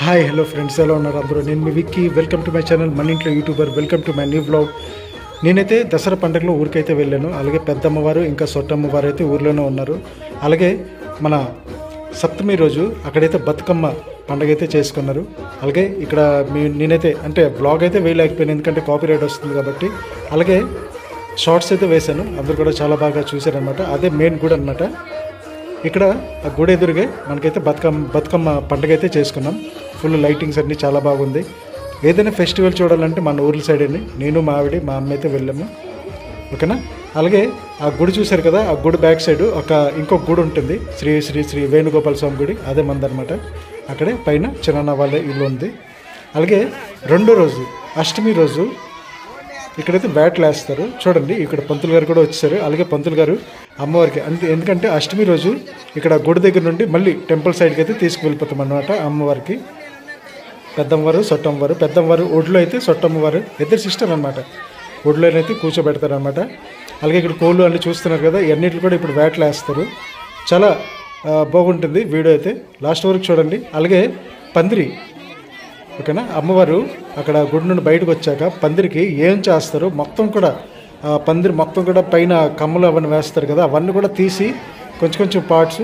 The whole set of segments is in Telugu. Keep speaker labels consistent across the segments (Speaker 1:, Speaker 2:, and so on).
Speaker 1: హాయ్ హలో ఫ్రెండ్స్, ఎలా ఉన్నారు అందరూ? నేను మీ Vicky. Welcome to my channel మన ఇంట్లో YouTuber. Welcome to my new blog. నేనైతే దసరా పండుగలో ఊరికైతే వెళ్ళాను. అలాగే పెద్దమ్మవారు ఇంకా సొట్టమ్మవారు అయితే ఊర్లోనే ఉన్నారు. అలాగే మన సప్తమి రోజు అక్కడైతే బతుకమ్మ పండుగ అయితే చేసుకున్నారు. అలాగే ఇక్కడ నేనైతే అంటే బ్లాగ్ అయితే వేయలేకపోయాను, ఎందుకంటే కాపీరైట్ వస్తుంది కాబట్టి. అలాగే షార్ట్స్ అయితే వేశాను, అందరూ కూడా చాలా బాగా చూశారనమాట. అదే మెయిన్ గుడి అనమాట. ఇక్కడ ఆ గుడి ఎదురుగా మనకైతే బతుకమ్మ పండుగ అయితే చేసుకున్నాం. ఫుల్ లైటింగ్స్ అన్నీ చాలా బాగుంది. ఏదైనా ఫెస్టివల్ చూడాలంటే మన ఊర్ల సైడ్ అండి, నేను మా ఆవిడ మా అమ్మ అయితే వెళ్ళాము. ఓకేనా? అలాగే ఆ గుడి చూశారు కదా, ఆ గుడి బ్యాక్ సైడ్ ఇంకొక గుడి ఉంటుంది, శ్రీ శ్రీ శ్రీ వేణుగోపాల స్వామి గుడి. అదే మందనమాట. అక్కడే పైన చిన్న వాళ్ళ ఇల్లు ఉంది. అలాగే రెండో రోజు అష్టమి రోజు ఇక్కడైతే బ్యాట్లు వేస్తారు చూడండి. ఇక్కడ పంతులు గారు కూడా వచ్చేసారు. అలాగే పంతులు గారు అమ్మవారికి ఎందుకంటే అష్టమి రోజు ఇక్కడ గుడి దగ్గర నుండి మళ్ళీ టెంపుల్ సైడ్కి అయితే తీసుకువెళ్ళిపోతాం అన్నమాట. అమ్మవారికి పెద్దమ్మవారు సొట్టమ్మవారు, పెద్దమ్మవారు ఒడ్లో అయితే సొట్టమ్మవారు ఇద్దరు సిస్టర్ అనమాట. ఒడ్లోనైతే కూర్చోబెడతారనమాట. అలాగే ఇక్కడ కోళ్ళు అన్నీ చూస్తున్నారు కదా, ఇవన్నిటిని కూడా ఇప్పుడు బ్యాట్లు వేస్తారు. చాలా బాగుంటుంది వీడియో అయితే, లాస్ట్ వరకు చూడండి. అలాగే పందిరి, ఓకేనా, అమ్మవారు అక్కడ గుడి నుండి బయటకు వచ్చాక పందిరికి ఏం చేస్తారు మొత్తం కూడా, పందిరి మొత్తం కూడా పైన కమ్మలు అవన్నీ వేస్తారు కదా, అవన్నీ కూడా తీసి కొంచెం పార్ట్స్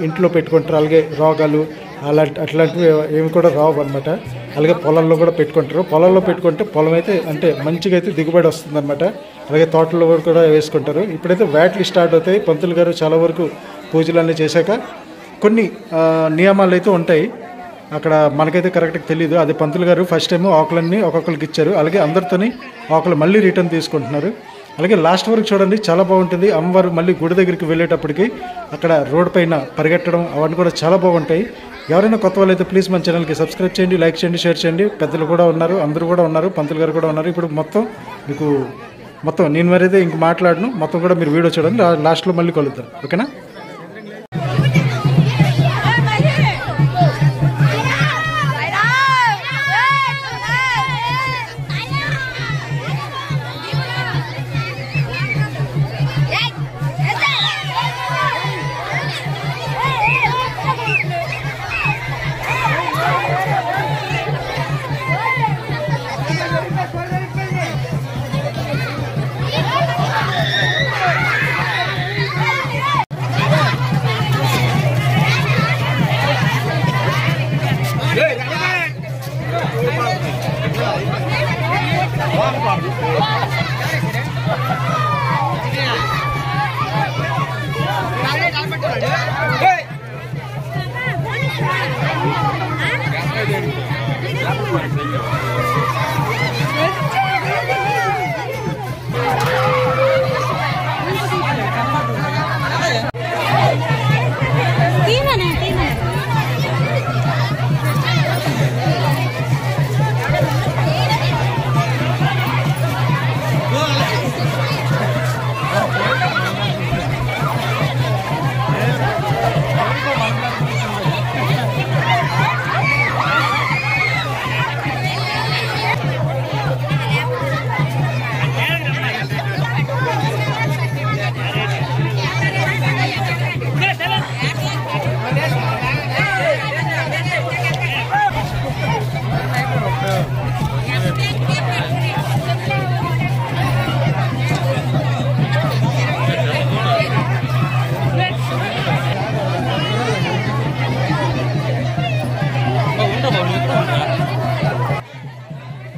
Speaker 1: ఇంట్లో పెట్టుకుంటారు. అలాగే రోగాలు అట్లాంటివి ఏమి కూడా రావు అనమాట. అలాగే పొలాల్లో కూడా పెట్టుకుంటారు. పొలాల్లో పెట్టుకుంటే పొలం అయితే అంటే మంచిగా అయితే దిగుబడి వస్తుంది అనమాట. అలాగే తోటల్లో కూడా వేసుకుంటారు. ఇప్పుడైతే వేటలు స్టార్ట్ అవుతాయి. పంతులు గారు చాలా వరకు పూజలు అన్నీ చేశాక కొన్ని నియమాలు అయితే ఉంటాయి అక్కడ, మనకైతే కరెక్ట్గా తెలియదు. అది పంతులు గారు ఫస్ట్ టైం ఆకులన్నీ ఒక్కొక్కరికి ఇచ్చారు. అలాగే అందరితోని ఆకులు మళ్ళీ రిటర్న్ తీసుకుంటున్నారు. అలాగే లాస్ట్ వరకు చూడండి, చాలా బాగుంటుంది. అమ్మవారు మళ్ళీ గుడి దగ్గరికి వెళ్ళేటప్పటికి అక్కడ రోడ్ పైన పరిగెట్టడం అవన్నీ కూడా చాలా బాగుంటాయి. ఎవరైనా కొత్త వాళ్ళు అయితే ప్లీజ్ మన ఛానల్కి సబ్స్క్రైబ్ చేయండి, లైక్ చేయండి, షేర్ చేయండి. పెద్దలు కూడా ఉన్నారు, అందరూ కూడా ఉన్నారు, పంతులు గారు కూడా ఉన్నారు. ఇప్పుడు మొత్తం నేను మరైతే ఇంక మాట్లాడను, మొత్తం కూడా మీరు వీడియో చూడండి. లాస్ట్లో మళ్ళీ కలుద్దాం, ఓకేనా?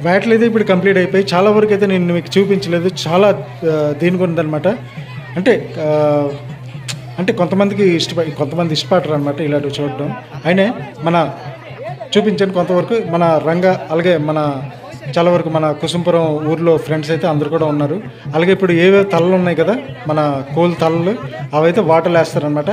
Speaker 1: బ్యాట్లు అయితే ఇప్పుడు కంప్లీట్ అయిపోయి చాలా వరకు అయితే నేను మీకు చూపించలేదు. చాలా దీనికి ఉందన్నమాట. అంటే కొంతమంది ఇష్టపడరు అనమాట ఇలాంటివి చూడడం. అయినా మన చూపించాను కొంతవరకు. మన రంగ అలాగే చాలా వరకు మన కుసుంపురం ఊర్లో ఫ్రెండ్స్ అయితే అందరు కూడా ఉన్నారు. అలాగే ఇప్పుడు ఏవే తలలు ఉన్నాయి కదా, మన కోళ్ళు తలలు, అవైతే వాటర్లు వేస్తారనమాట.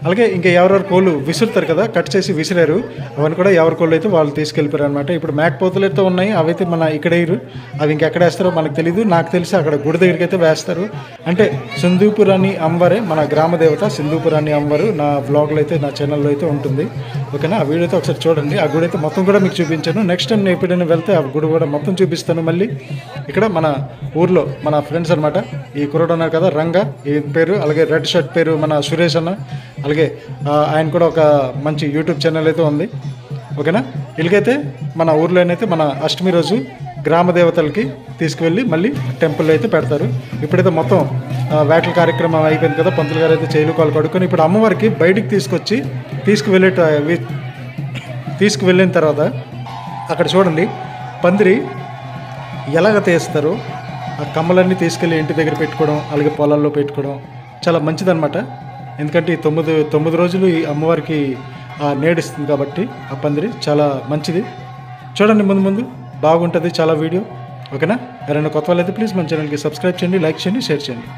Speaker 1: అలాగే ఇంకా ఎవరెవరు కోళ్ళు విసురుతారు కదా, కట్ చేసి విసిరారు, అవన్నీ కూడా ఎవరి కోళ్ళు అయితే వాళ్ళు తీసుకెళ్ళిపోయారు అనమాట. ఇప్పుడు మేకపోతులతో ఉన్నాయి, అవైతే మన ఇక్కడ వేయరు. అవి ఇంకెక్కడ వేస్తారో మనకు తెలియదు. నాకు తెలిసి అక్కడ గుడి దగ్గరికి అయితే వేస్తారు. అంటే సింధూపురాణి అమ్మవారే మన గ్రామ దేవత. సింధూపురాణి అమ్మవారు నా బ్లాగ్లో అయితే, నా ఛానల్లో అయితే ఉంటుంది, ఓకేనా? ఆ వీడియో అయితే ఒకసారి చూడండి. ఆ గుడి అయితే మొత్తం కూడా మీకు చూపించాను. నెక్స్ట్ టైం నేను ఎప్పుడైనా వెళ్తే ఆ గుడి కూడా మొత్తం చూపిస్తాను. మళ్ళీ ఇక్కడ మన ఊర్లో మన ఫ్రెండ్స్ అనమాట. ఈ కుర్రోడు ఉన్నారు కదా రంగ, ఈ పేరు, అలాగే రెడ్ షర్ట్ పేరు మన సురేష్ అన్న. అలాగే ఆయన కూడా ఒక మంచి యూట్యూబ్ ఛానల్ అయితే ఉంది. ఓకేనా. వీళ్ళకైతే మన ఊర్లోనైతే మన అష్టమి రోజు గ్రామ దేవతలకి తీసుకువెళ్ళి మళ్ళీ టెంపుల్లో అయితే పెడతారు. ఇప్పుడైతే మొత్తం వేటల కార్యక్రమం అయిపోయింది కదా, పంతులు గారు అయితే చేలు కాలు కడుక్కొని ఇప్పుడు అమ్మవారికి బయటికి తీసుకువెళ్ళిన తర్వాత అక్కడ చూడండి పందిరి ఎలాగ తీస్తారో ఆ కమ్మలన్నీ తీసుకెళ్ళి ఇంటి దగ్గర పెట్టుకోవడం, అలాగే పొలాల్లో పెట్టుకోవడం చాలా మంచిదన్నమాట. ఎందుకంటే ఈ 9 రోజులు ఈ అమ్మవారికి నేడిస్తుంది కాబట్టి ఆ పందిరి చాలా మంచిది. చూడండి ముందు బాగుంటుంది చాలా వీడియో, ఓకేనా. ఎవరైనా కొత్త వాళ్ళైతే ప్లీజ్ మన ఛానల్కి సబ్స్క్రైబ్ చేయండి, లైక్ చేయండి, షేర్ చేయండి.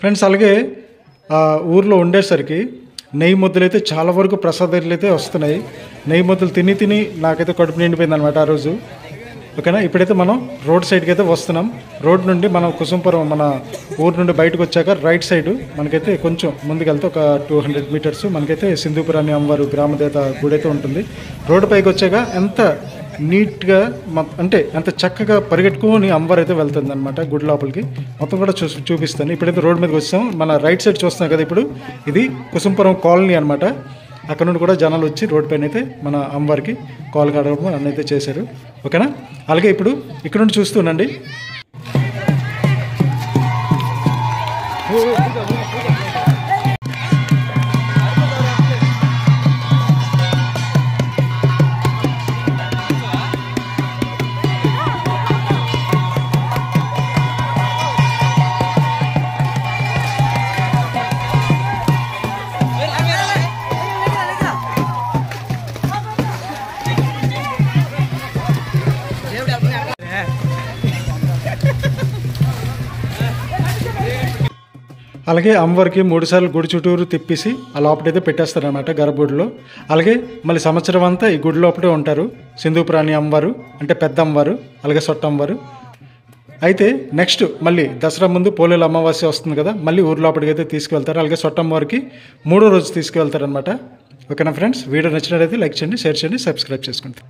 Speaker 1: ఫ్రెండ్స్ అలాగే ఊర్లో ఉండేసరికి నెయ్యి ముద్దలు అయితే చాలా వరకు ప్రసాదాలు అయితే వస్తున్నాయి. నెయ్యి ముద్దలు తిని నాకైతే కడుపు నిండిపోయింది అనమాట ఆ రోజు. ఓకేనా. ఇప్పుడైతే మనం రోడ్ సైడ్కి అయితే వస్తున్నాం. రోడ్ నుండి మనం కుసుంపురం మన ఊరు నుండి బయటకు వచ్చాక రైట్ సైడ్ మనకైతే కొంచెం ముందుకెళ్తే ఒక 200 మీటర్స్ మనకైతే సింధూపురాన్ని అమ్మవారు గ్రామదేవత గుడి అయితే ఉంటుంది. రోడ్డు పైకి వచ్చాక ఎంత నీట్గా అంటే ఎంత చక్కగా పరిగెట్టుకొని అమ్మవారు అయితే వెళ్తుంది అనమాట గుడి లోపలికి. మొత్తం కూడా చూపిస్తాను. ఇప్పుడైతే రోడ్ మీదకి వచ్చాం. మన రైట్ సైడ్ చూస్తున్నాం కదా, ఇప్పుడు ఇది కుసుంపురం కాలనీ అనమాట. అక్కడ నుండి కూడా జనాలు వచ్చి రోడ్ పైన అయితే మన అమ్మవారికి కాల్ కడగడం అన్నైతే చేశారు. ఓకేనా. అలాగే ఇప్పుడు ఇక్కడ నుండి చూస్తుండండి. అలాగే అమ్మవారికి 3 సార్లు గుడి చుట్టూరు తిప్పేసి ఆ లోపలైతే పెట్టేస్తారనమాట గర్భగుడిలో. అలాగే మళ్ళీ సంవత్సరం అంతా ఈ గుడి లోపలే ఉంటారు సింధూపురాణి అమ్మవారు, అంటే పెద్ద అమ్మవారు, అలాగే సొట్ట అమ్మవారు. అయితే నెక్స్ట్ మళ్ళీ దసరా ముందు పోలేలు అమావాస్య వస్తుంది కదా, మళ్ళీ ఊరు లోపలికి అయితే తీసుకువెళ్తారు. అలాగే సొట్ట అమ్మవారికి 3వ రోజు తీసుకువెళ్తారనమాట. ఓకేనా ఫ్రెండ్స్, వీడియో నచ్చినట్లయితే లైక్ చేయండి, షేర్ చేయండి, సబ్స్క్రైబ్ చేసుకోండి.